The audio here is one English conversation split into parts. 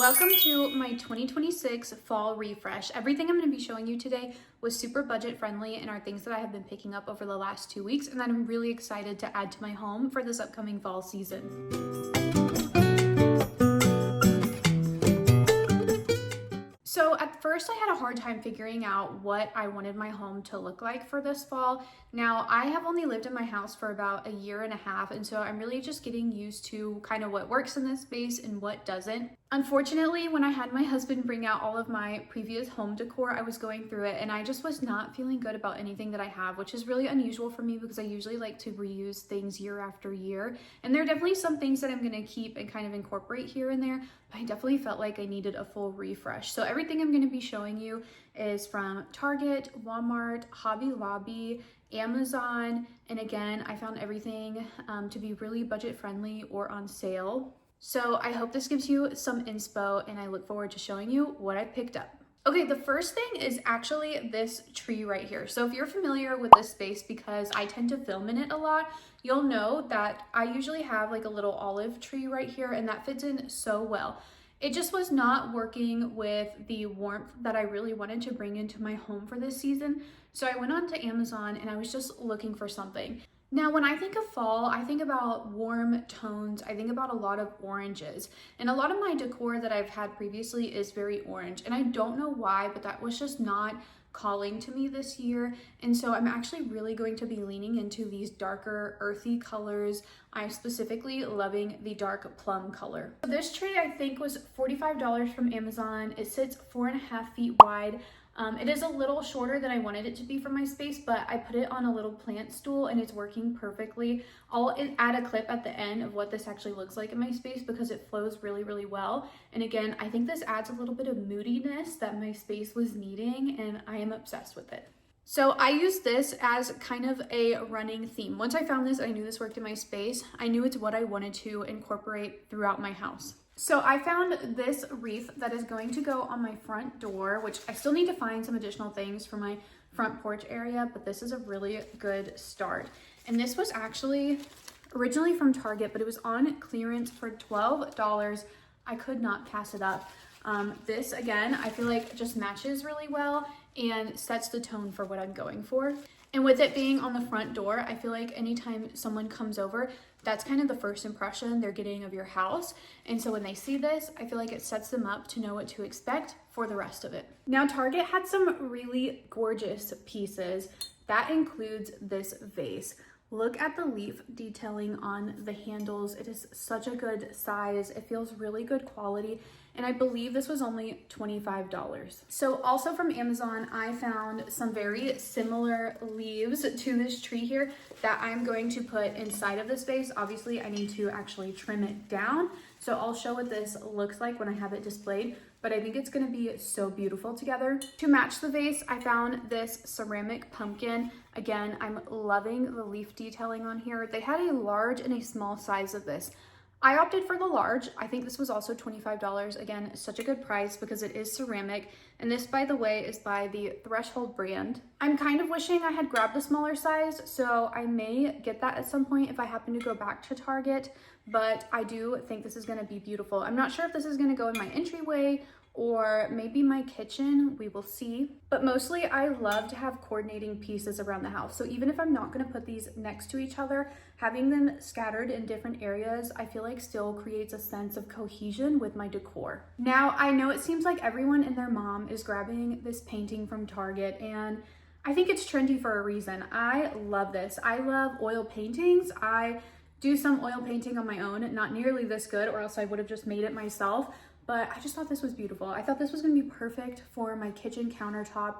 Welcome to my 2026 fall refresh. Everything I'm going to be showing you today was super budget friendly and are things that I have been picking up over the last 2 weeks and that I'm really excited to add to my home for this upcoming fall season. So at first I had a hard time figuring out what I wanted my home to look like for this fall. Now I have only lived in my house for about 1.5 years, and so I'm really just getting used to kind of what works in this space and what doesn't. Unfortunately, when I had my husband bring out all of my previous home decor, I was going through it and I just was not feeling good about anything that I have, which is really unusual for me because I usually like to reuse things year after year. And there are definitely some things that I'm going to keep and kind of incorporate here and there, but I definitely felt like I needed a full refresh. So everything I'm going to be showing you is from Target, Walmart, Hobby Lobby, Amazon, and again, I found everything to be really budget friendly or on sale. So I hope this gives you some inspo and I look forward to showing you what I picked up. Okay, the first thing is actually this tree right here. So if you're familiar with this space, because I tend to film in it a lot, you'll know that I usually have like a little olive tree right here and that fits in so well. It just was not working with the warmth that I really wanted to bring into my home for this season. So I went on to Amazon and I was just looking for something. Now, when I think of fall, I think about warm tones. I think about a lot of oranges. And a lot of my decor that I've had previously is very orange. And I don't know why, but that was just not calling to me this year. And so I'm actually really going to be leaning into these darker earthy colors. I'm specifically loving the dark plum color. This tree I think was $45 from Amazon. It sits 4.5 feet wide. It is a little shorter than I wanted it to be for my space, but I put it on a little plant stool and it's working perfectly. I'll add a clip at the end of what this actually looks like in my space because it flows really, really well. And again, I think this adds a little bit of moodiness that my space was needing and I am obsessed with it. So I use this as kind of a running theme. Once I found this, I knew this worked in my space. I knew it's what I wanted to incorporate throughout my house. So I found this wreath that is going to go on my front door, which I still need to find some additional things for my front porch area, but this is a really good start. And this was actually originally from Target, but it was on clearance for $12. I could not pass it up. This, again, I feel like just matches really well and sets the tone for what I'm going for. And with it being on the front door, I feel like anytime someone comes over, that's kind of the first impression they're getting of your house. And so when they see this, I feel like it sets them up to know what to expect for the rest of it. Now, Target had some really gorgeous pieces. That includes this vase. Look at the leaf detailing on the handles. It is such a good size. It feels really good quality. And I believe this was only $25. So also from Amazon, I found some very similar leaves to this tree here that I'm going to put inside of this vase. Obviously, I need to actually trim it down. So I'll show what this looks like when I have it displayed, but I think it's gonna be so beautiful together. To match the vase, I found this ceramic pumpkin. Again, I'm loving the leaf detailing on here. They had a large and a small size of this. I opted for the large. I think this was also $25. Again, such a good price because it is ceramic. And this, by the way, is by the Threshold brand. I'm kind of wishing I had grabbed the smaller size, so I may get that at some point if I happen to go back to Target, but I do think this is gonna be beautiful. I'm not sure if this is gonna go in my entryway or maybe my kitchen, we will see. But mostly I love to have coordinating pieces around the house. So even if I'm not gonna put these next to each other, having them scattered in different areas, I feel like still creates a sense of cohesion with my decor. Now, I know it seems like everyone and their mom is grabbing this painting from Target, and I think it's trendy for a reason. I love this. I love oil paintings. I do some oil painting on my own, not nearly this good, or else I would have just made it myself. But I just thought this was beautiful. I thought this was gonna be perfect for my kitchen countertop.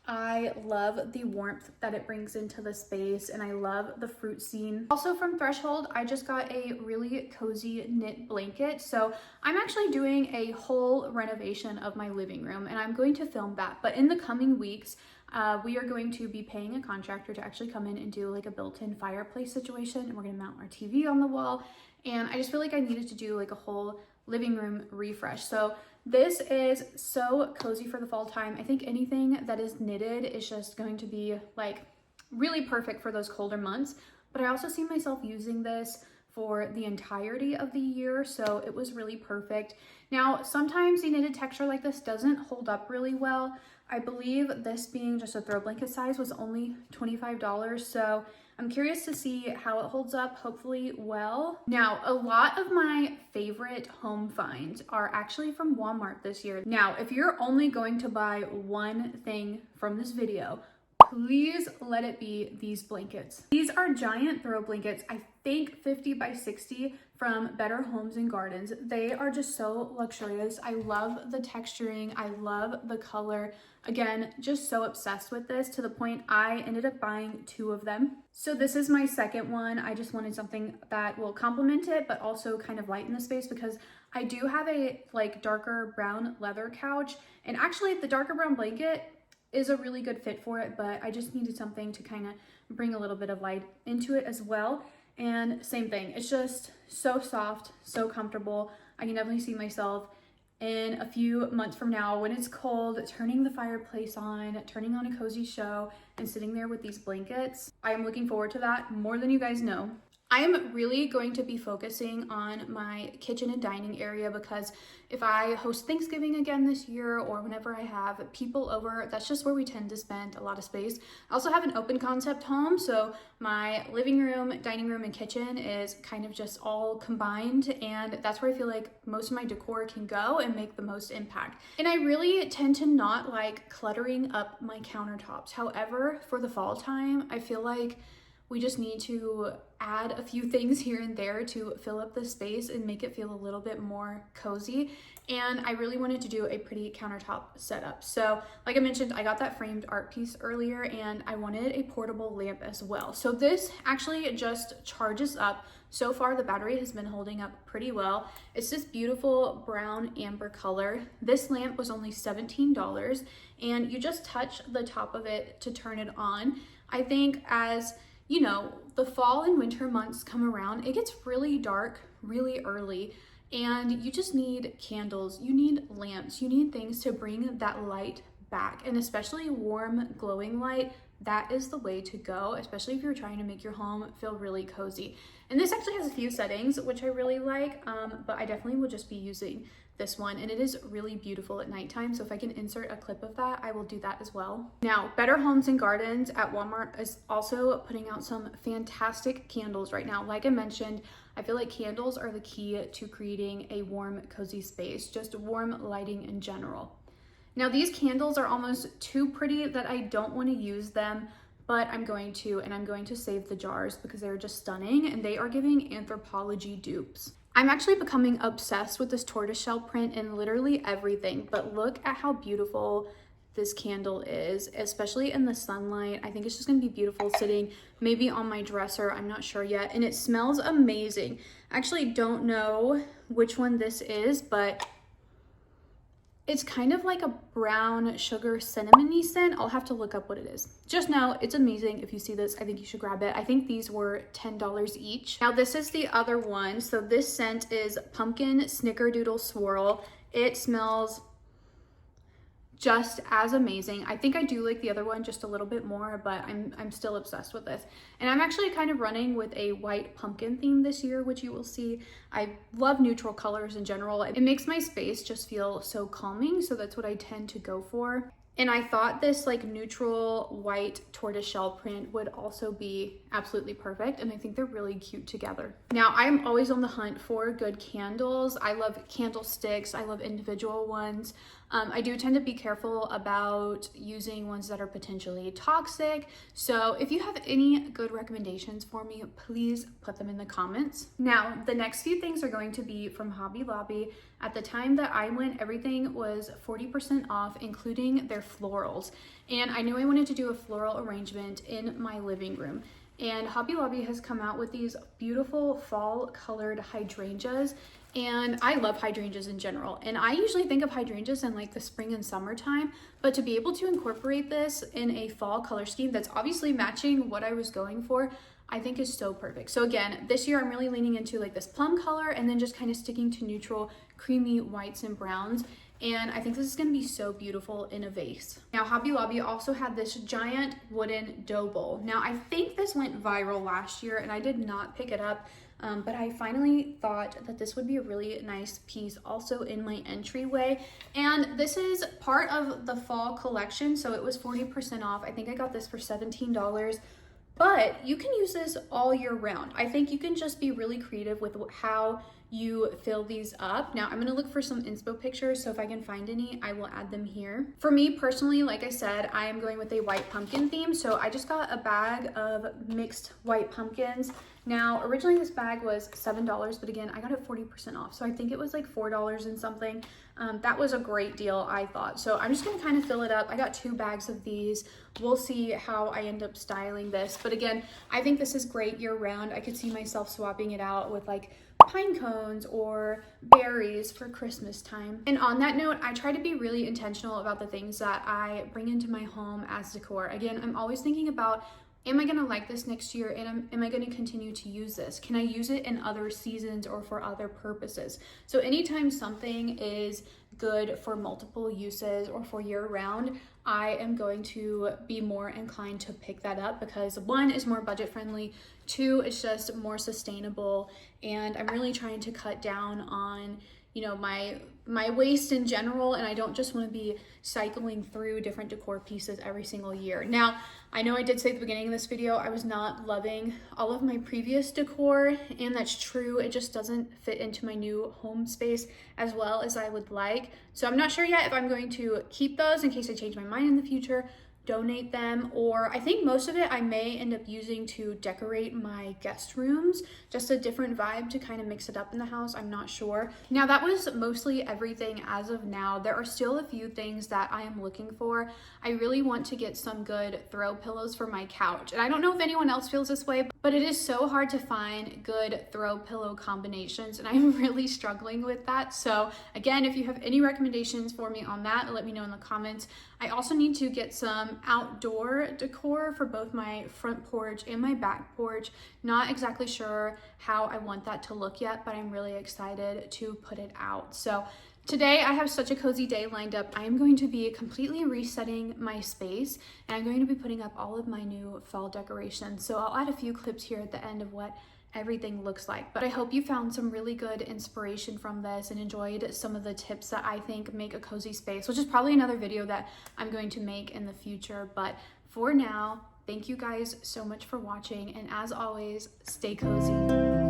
I love the warmth that it brings into the space and I love the fruit scene. Also from Threshold, I just got a really cozy knit blanket. So I'm actually doing a whole renovation of my living room and I'm going to film that. But in the coming weeks, we are going to be paying a contractor to actually come in and do like a built-in fireplace situation, and we're gonna mount our TV on the wall. And I just feel like I needed to do like a whole living room refresh. So this is so cozy for the fall time. I think anything that is knitted is just going to be like really perfect for those colder months. But I also see myself using this for the entirety of the year, so it was really perfect. Now, sometimes the knitted texture like this doesn't hold up really well. I believe this being just a throw blanket size was only $25, so I'm curious to see how it holds up, hopefully well. Now, a lot of my favorite home finds are actually from Walmart this year. Now, if you're only going to buy one thing from this video, please let it be these blankets. These are giant throw blankets, I think 50 by 60 from Better Homes and Gardens. They are just so luxurious. I love the texturing. I love the color. Again, just so obsessed with this to the point I ended up buying 2 of them. So this is my second one. I just wanted something that will complement it, but also kind of lighten the space because I do have a like darker brown leather couch. And actually the darker brown blanket is a really good fit for it, but I just needed something to kind of bring a little bit of light into it as well. And same thing, it's just so soft, so comfortable. I can definitely see myself in a few months from now when it's cold, turning the fireplace on, turning on a cozy show, and sitting there with these blankets. I am looking forward to that more than you guys know. I am really going to be focusing on my kitchen and dining area because if I host Thanksgiving again this year or whenever I have people over, that's just where we tend to spend a lot of space. I also have an open concept home, so my living room, dining room, and kitchen is kind of just all combined, and that's where I feel like most of my decor can go and make the most impact. And I really tend to not like cluttering up my countertops. However, for the fall time, I feel like we just need to add a few things here and there to fill up the space and make it feel a little bit more cozy. And I really wanted to do a pretty countertop setup. So like I mentioned, I got that framed art piece earlier and I wanted a portable lamp as well. So this actually just charges up. So far, the battery has been holding up pretty well. It's this beautiful brown amber color. This lamp was only $17 and you just touch the top of it to turn it on. I think as you know, the fall and winter months come around, it gets really dark really early and you just need candles, you need lamps, you need things to bring that light back, and especially warm glowing light. That is the way to go, especially if you're trying to make your home feel really cozy. And this actually has a few settings, which I really like, but I definitely will just be using this one, and it is really beautiful at nighttime. So if I can insert a clip of that, I will do that as well. Now, Better Homes and Gardens at Walmart is also putting out some fantastic candles right now. Like I mentioned, I feel like candles are the key to creating a warm, cozy space, just warm lighting in general. Now, these candles are almost too pretty that I don't want to use them, but I'm going to, and I'm going to save the jars because they're just stunning and they are giving Anthropology dupes. I'm actually becoming obsessed with this tortoiseshell print in literally everything, but look at how beautiful this candle is, especially in the sunlight. I think it's just gonna be beautiful sitting maybe on my dresser, I'm not sure yet, and it smells amazing. I actually don't know which one this is, but it's kind of like a brown sugar cinnamony scent. I'll have to look up what it is. Just know it's amazing. If you see this, I think you should grab it. I think these were $10 each. Now this is the other one. So this scent is Pumpkin Snickerdoodle Swirl. It smells just as amazing. I think I do like the other one just a little bit more, but I'm still obsessed with this. And I'm actually kind of running with a white pumpkin theme this year, which you will see. I love neutral colors in general. It makes my space just feel so calming, so that's what I tend to go for. And I thought this like neutral white tortoiseshell print would also be absolutely perfect, and I think they're really cute together. Now, I'm always on the hunt for good candles. I love candlesticks. I love individual ones. I do tend to be careful about using ones that are potentially toxic. So if you have any good recommendations for me, please put them in the comments. Now, the next few things are going to be from Hobby Lobby. At the time that I went, everything was 40% off, including their florals. And I knew I wanted to do a floral arrangement in my living room. And Hobby Lobby has come out with these beautiful fall colored hydrangeas. And I love hydrangeas in general. And I usually think of hydrangeas in like the spring and summertime, but to be able to incorporate this in a fall color scheme that's obviously matching what I was going for, I think is so perfect. So again, this year I'm really leaning into like this plum color and then just kind of sticking to neutral creamy whites and browns. And I think this is gonna be so beautiful in a vase. Now, Hobby Lobby also had this giant wooden dough bowl. Now, I think this went viral last year and I did not pick it up. but I finally thought that this would be a really nice piece also in my entryway. And this is part of the fall collection, so it was 40% off. I think I got this for $17. But you can use this all year round. I think you can just be really creative with how you fill these up. Now I'm gonna look for some inspo pictures, so if I can find any, I will add them here. For me personally, like I said, I am going with a white pumpkin theme, so I just got a bag of mixed white pumpkins. Now, originally this bag was $7, but again, I got it 40% off, so I think it was like $4 and something. That was a great deal, I thought. So I'm just gonna kind of fill it up. I got 2 bags of these. We'll see how I end up styling this. But again, I think this is great year round. I could see myself swapping it out with like pine cones or berries for Christmas time. And on that note, I try to be really intentional about the things that I bring into my home as decor. Again, I'm always thinking about, am I gonna like this next year, and am I gonna continue to use this? Can I use it in other seasons or for other purposes? So anytime something is good for multiple uses or for year round, I am going to be more inclined to pick that up because 1, is more budget friendly, 2, it's just more sustainable, and I'm really trying to cut down on, you know, my waste in general, and I don't just want to be cycling through different decor pieces every single year. Now, I know I did say at the beginning of this video I was not loving all of my previous decor, and that's true. It just doesn't fit into my new home space as well as I would like. So I'm not sure yet if I'm going to keep those in case I change my mind in the future, donate them, or I think most of it I may end up using to decorate my guest rooms, just a different vibe to kind of mix it up in the house. I'm not sure. Now that was mostly everything as of now. There are still a few things that I am looking for. I really want to get some good throw pillows for my couch, and I don't know if anyone else feels this way, but it is so hard to find good throw pillow combinations, and I'm really struggling with that. So again, if you have any recommendations for me on that, let me know in the comments. I also need to get some outdoor decor for both my front porch and my back porch. Not exactly sure how I want that to look yet, but I'm really excited to put it out. So today I have such a cozy day lined up. I am going to be completely resetting my space, and I'm going to be putting up all of my new fall decorations. So I'll add a few clips here at the end of what everything looks like. But I hope you found some really good inspiration from this and enjoyed some of the tips that I think make a cozy space, which is probably another video that I'm going to make in the future. But for now, thank you guys so much for watching, and as always, stay cozy.